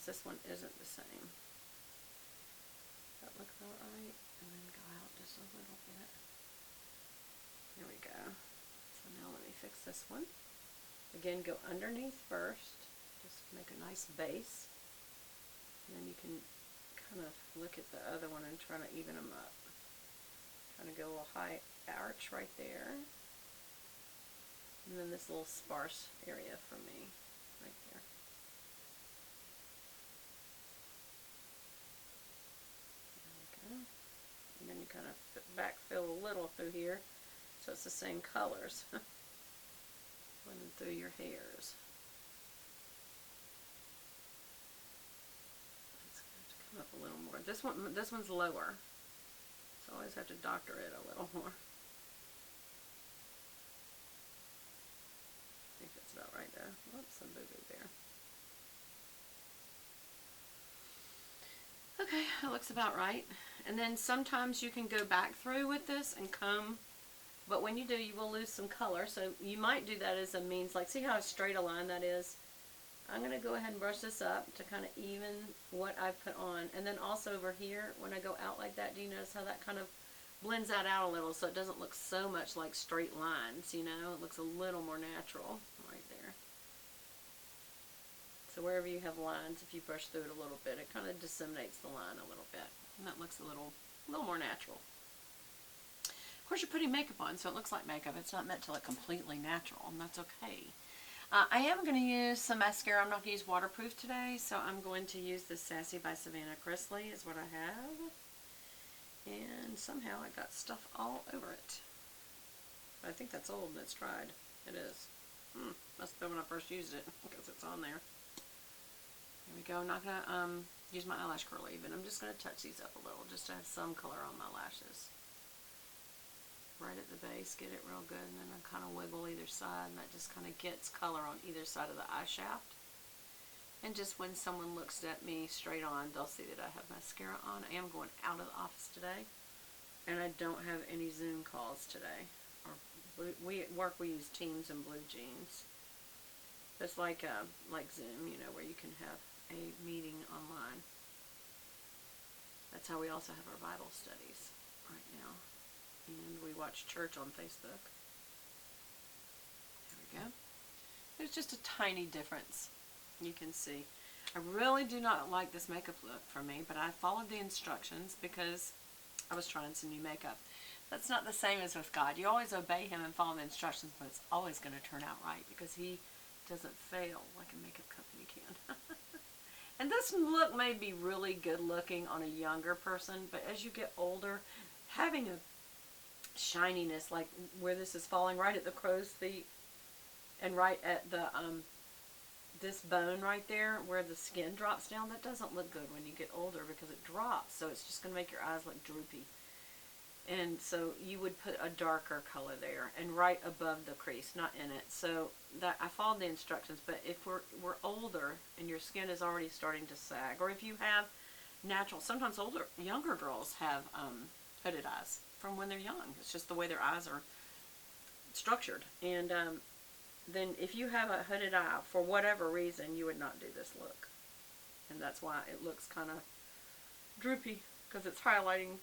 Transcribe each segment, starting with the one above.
this one isn't the same. That look about right? And then go out just a little bit. There we go. So now let me fix this one. Again, go underneath first. Just make a nice base. And then you can kind of look at the other one and try to even them up. Trying to get a little high arch right there. And then this little sparse area for me, right there. There we go. And then you kind of backfill a little through here, so it's the same colors. Running through your hairs. It's going to come up a little more. This one's lower, so I always have to doctor it a little more. I think that's about right there. Whoops, some boo-boo there. Okay, that looks about right. And then sometimes you can go back through with this and comb, but when you do, you will lose some color. So you might do that as a means, like, see how straight a line that is? I'm going to go ahead and brush this up to kind of even what I've put on. And then also over here, when I go out like that, do you notice how that kind of blends that out a little so it doesn't look so much like straight lines, you know? It looks a little more natural right there. So wherever you have lines, if you brush through it a little bit, it kind of disseminates the line a little bit. And that looks a little more natural. Of course, you're putting makeup on, so it looks like makeup. It's not meant to look completely natural, and that's okay. I am going to use some mascara. I'm not going to use waterproof today, so I'm going to use this Sassy by Savannah Chrisley is what I have. And somehow I got stuff all over it. But I think that's old and it's dried. It is. Must have been when I first used it, because it's on there. Here we go. I'm not going to use my eyelash curler even. I'm just going to touch these up a little just to have some color on my lashes. Right at the base, get it real good, and then I kind of wiggle either side, and that just kind of gets color on either side of the eye shaft. And just when someone looks at me straight on, they'll see that I have mascara on. I am going out of the office today, and I don't have any Zoom calls today. We at work, we use Teams and Blue Jeans. It's like Zoom, you know, where you can have a meeting online. That's how we also have our Bible studies right now. And we watch church on Facebook. There we go. There's just a tiny difference. You can see. I really do not like this makeup look for me, but I followed the instructions because I was trying some new makeup. That's not the same as with God. You always obey Him and follow the instructions, but it's always going to turn out right because He doesn't fail like a makeup company can. And this look may be really good looking on a younger person, but as you get older, having a shininess like where this is falling right at the crow's feet and right at the this bone right there where the skin drops down, that doesn't look good when you get older because it drops, so it's just going to make your eyes look droopy. And so you would put a darker color there and right above the crease, not in it. So that I followed the instructions, but if we're older and your skin is already starting to sag, or if you have natural, sometimes younger girls have hooded eyes from when they're young. It's just the way their eyes are structured. And then if you have a hooded eye, for whatever reason, you would not do this look. And that's why it looks kind of droopy, because it's highlighting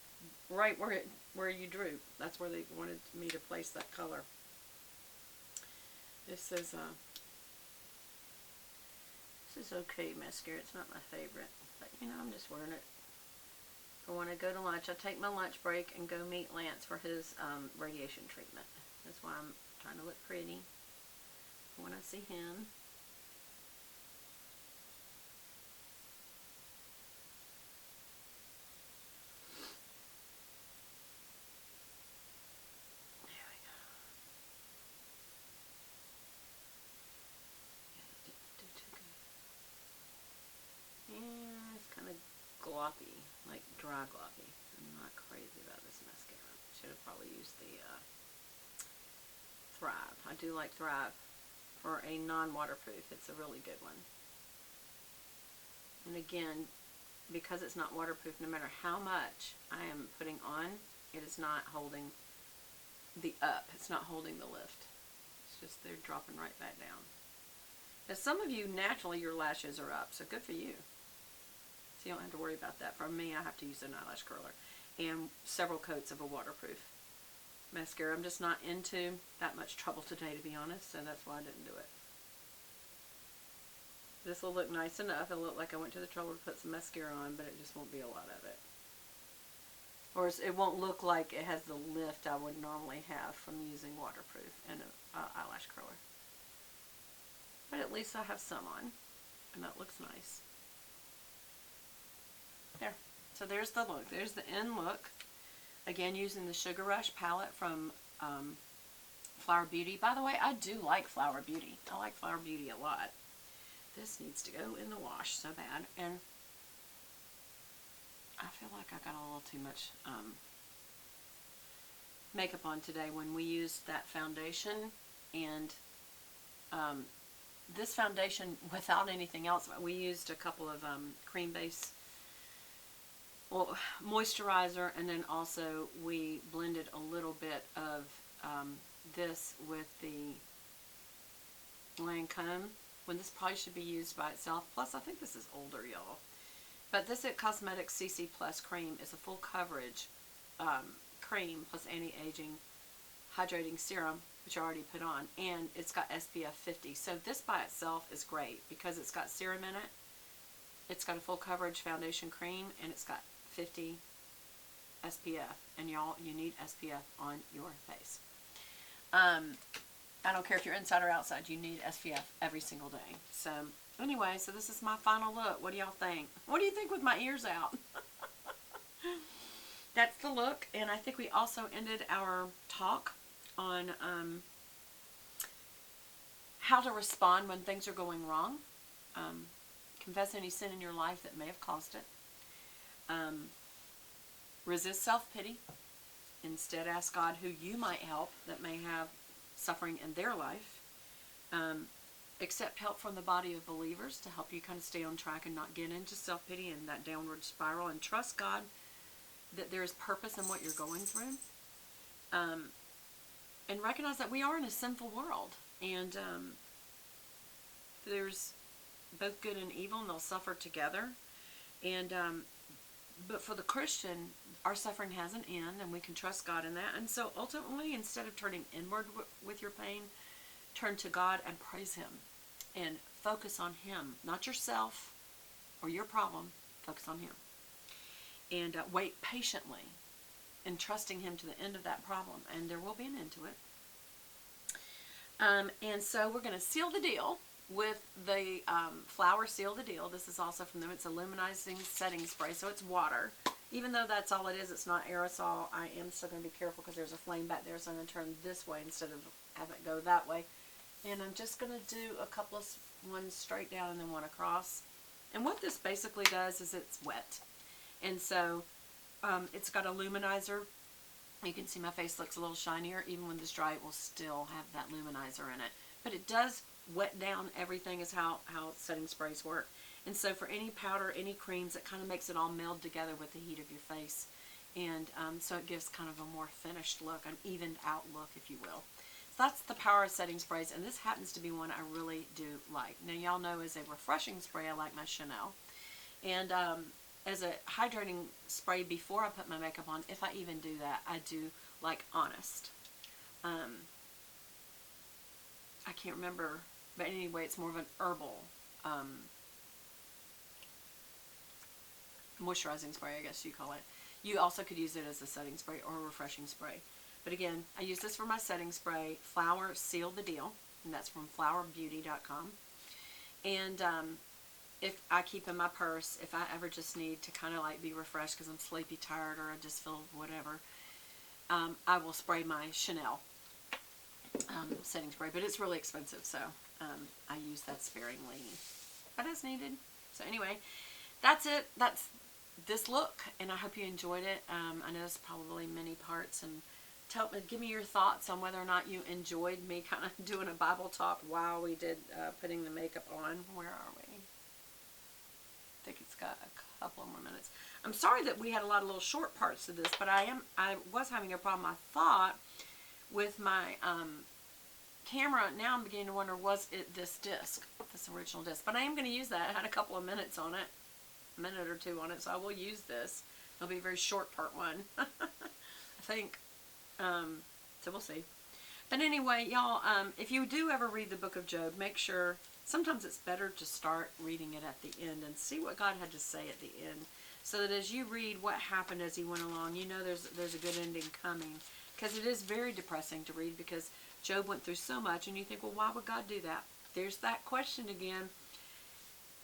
right where you droop. That's where they wanted me to place that color. This is okay mascara. It's not my favorite, but you know, I'm just wearing it. But when I go to lunch, I take my lunch break and go meet Lance for his radiation treatment. That's why I'm trying to look pretty when I see him. There we go. Yeah, it didn't do too good. Yeah, it's kind of gloppy, like dry gloppy. I'm not crazy about this mascara. Should have probably used the Thrive. I do like Thrive for a non-waterproof. It's a really good one. And again, because it's not waterproof, no matter how much I am putting on, it is not holding the up. It's not holding the lift. It's just they're dropping right back down. Now, some of you, naturally, your lashes are up, so good for you. So you don't have to worry about that. For me, I have to use an eyelash curler and several coats of a waterproof mascara. I'm just not into that much trouble today, to be honest, so that's why I didn't do it. This will look nice enough. It'll look like I went to the trouble to put some mascara on, but it just won't be a lot of it. Or it won't look like it has the lift I would normally have from using waterproof and an eyelash curler. But at least I have some on, and that looks nice. There. So there's the look. There's the end look. Again, using the Sugar Rush palette from Flower Beauty. By the way, I do like Flower Beauty. I like Flower Beauty a lot. This needs to go in the wash so bad. And I feel like I got a little too much makeup on today when we used that foundation. And this foundation, without anything else, we used a couple of cream base moisturizer, and then also we blended a little bit of this with the Lancome, when this probably should be used by itself. Plus, I think this is older, y'all. But this It Cosmetics CC Plus cream is a full coverage cream plus anti-aging hydrating serum, which I already put on, and it's got SPF 50. So this by itself is great because it's got serum in it. It's got a full coverage foundation cream, and it's got 50 SPF. And y'all, you need SPF on your face. I don't care if you're inside or outside, you need SPF every single day. So anyway, so this is my final look. What do y'all think? What do you think with my ears out? That's the look. And I think we also ended our talk on how to respond when things are going wrong. Confess any sin in your life that may have caused it. Resist self-pity. Instead, ask God who you might help that may have suffering in their life. Accept help from the body of believers to help you kind of stay on track and not get into self-pity and that downward spiral. And trust God that there is purpose in what you're going through. And recognize that we are in a sinful world. And there's both good and evil, and they'll suffer together. And but for the Christian, our suffering has an end, and we can trust God in that. And so ultimately, instead of turning inward with your pain, turn to God and praise Him. And focus on Him, not yourself or your problem. Focus on Him. And wait patiently and trusting Him to the end of that problem. And there will be an end to it. And so we're going to seal the deal with the Flower Seal the Deal. This is also from them. It's a luminizing setting spray, so it's water. Even though that's all it is, it's not aerosol, I am still going to be careful because there's a flame back there, so I'm going to turn this way instead of have it go that way. And I'm just going to do a couple of ones straight down and then one across. And what this basically does is it's wet. And so it's got a luminizer. You can see my face looks a little shinier. Even when this dry, it will still have that luminizer in it. But it does wet down everything, is how setting sprays work. And so for any powder, any creams, it kind of makes it all meld together with the heat of your face. And so it gives kind of a more finished look, an evened out look, if you will. So that's the power of setting sprays, and this happens to be one I really do like. Now, y'all know as a refreshing spray, I like my Chanel. And as a hydrating spray before I put my makeup on, if I even do that, I do like Honest. I can't remember, but anyway, it's more of an herbal moisturizing spray, I guess you call it. You also could use it as a setting spray or a refreshing spray. But again, I use this for my setting spray, Flower Seal the Deal, and that's from flowerbeauty.com. And if I keep in my purse, if I ever just need to kind of like be refreshed because I'm sleepy, tired, or I just feel whatever, I will spray my Chanel setting spray. But it's really expensive, so I use that sparingly, but as needed. So anyway, that's it. That's this look, and I hope you enjoyed it. I know it's probably many parts, and give me your thoughts on whether or not you enjoyed me kind of doing a Bible talk while we did putting the makeup on. Where are we? I think it's got a couple more minutes. I'm sorry that we had a lot of little short parts to this, but I was having a problem, I thought, with my camera. Now I'm beginning to wonder, was it this disc, this original disc? But I am going to use that. I had a couple of minutes on it. a minute or two on it, so I will use this. It'll be a very short part one, I think. So we'll see. But anyway, y'all, if you do ever read the book of Job, make sure, sometimes it's better to start reading it at the end and see what God had to say at the end. So that as you read what happened as he went along, you know there's a good ending coming. Because it is very depressing to read, because Job went through so much, and you think, well, why would God do that? There's that question again.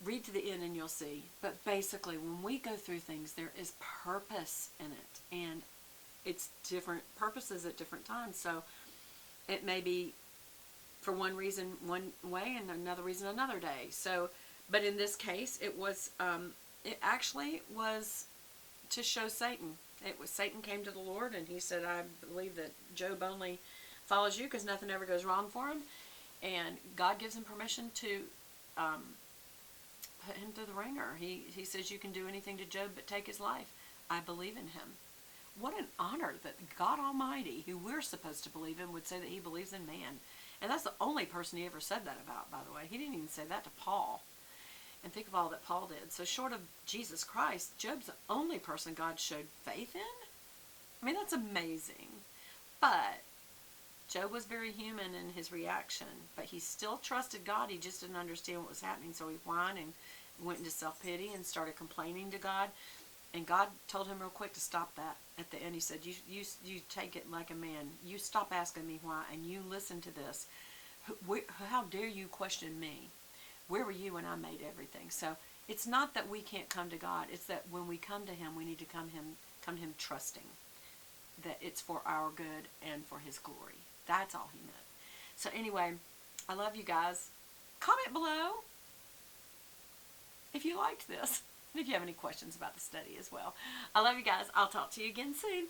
Read to the end and you'll see. But basically, when we go through things, there is purpose in it. And it's different purposes at different times. So it may be for one reason one way and another reason another day. So, but in this case, it actually was to show Satan. It was Satan came to the Lord and he said, I believe that Job only follows you because nothing ever goes wrong for him. And God gives him permission to put him through the ringer. He says, you can do anything to Job but take his life. I believe in him. What an honor that God Almighty, who we're supposed to believe in, would say that he believes in man. And that's the only person he ever said that about, by the way. He didn't even say that to Paul. And think of all that Paul did. So short of Jesus Christ, Job's the only person God showed faith in. I mean, that's amazing. But Job was very human in his reaction. But he still trusted God. He just didn't understand what was happening. So he whined and went into self-pity and started complaining to God. And God told him real quick to stop that. At the end, he said, you take it like a man. You stop asking me why, and you listen to this. How dare you question me? Where were you when I made everything? So it's not that we can't come to God. It's that when we come to him, we need to come to him trusting that it's for our good and for his glory. That's all he meant. So anyway, I love you guys. Comment below if you liked this. And if you have any questions about the study as well. I love you guys. I'll talk to you again soon.